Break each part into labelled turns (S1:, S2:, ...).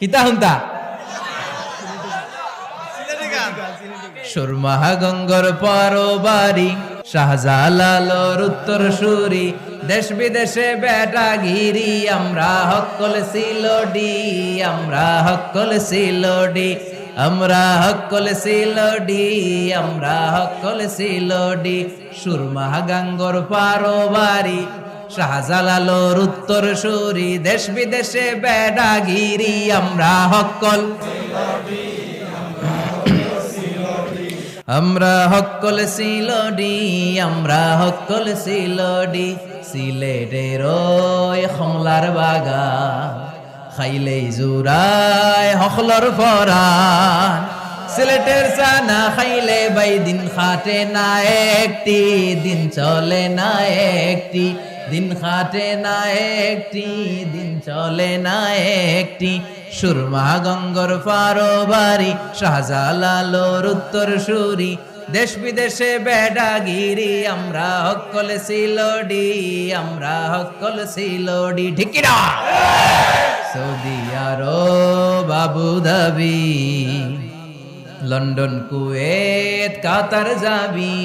S1: কিতা হুন্তা সুরমা গঙ্গর পরবারি শাহজালালোর উত্তর সুরি দেশ বিদেশে বেটা ঘিরি আমরা হকল সিলোডি আমরা হকল সিলোডি আমরা হকল সিলোডি আমরা হকল সিলোডি সুরমা গঙ্গর পরবারি শাহজালালোর উত্তর সুরি দেশ বিদেশে বেটা ঘিরি আমরা হকল আমরা হকল সিলোডি আমরা হকল সিলোডি সিলেটের ওই খমলার বাগা খাইলেই জুরায় হকলর ফরান সিলেটের সানা খাইলে বাই দিন খাটে না একটি দিন চলে না একটি দিন খাটে না একটি দিন চলে না একটি সুরমা গঙ্গর পারবারি শাহজালালোর উত্তর সুরি দেশ বিদেশে বেডাগিরি আমরা হকল সিলোডি আমরা হকল সিলোডি ঠিক না Saudi Arab Abu Dhabi London Kuwait Qatar যাবি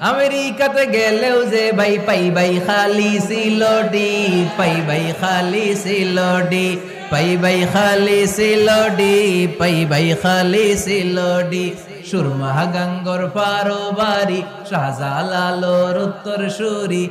S1: আমেরিকাতে গেলেও যে ভাই পাই ভাই খালি সিলোডি পাই ভাই খালি সিলোডি পাই ভাই খালি সিলোডি পাই ভাই খালি সিলোডি সুরমা গঙ্গর পারবারি শাহজালালোর উত্তর সুরি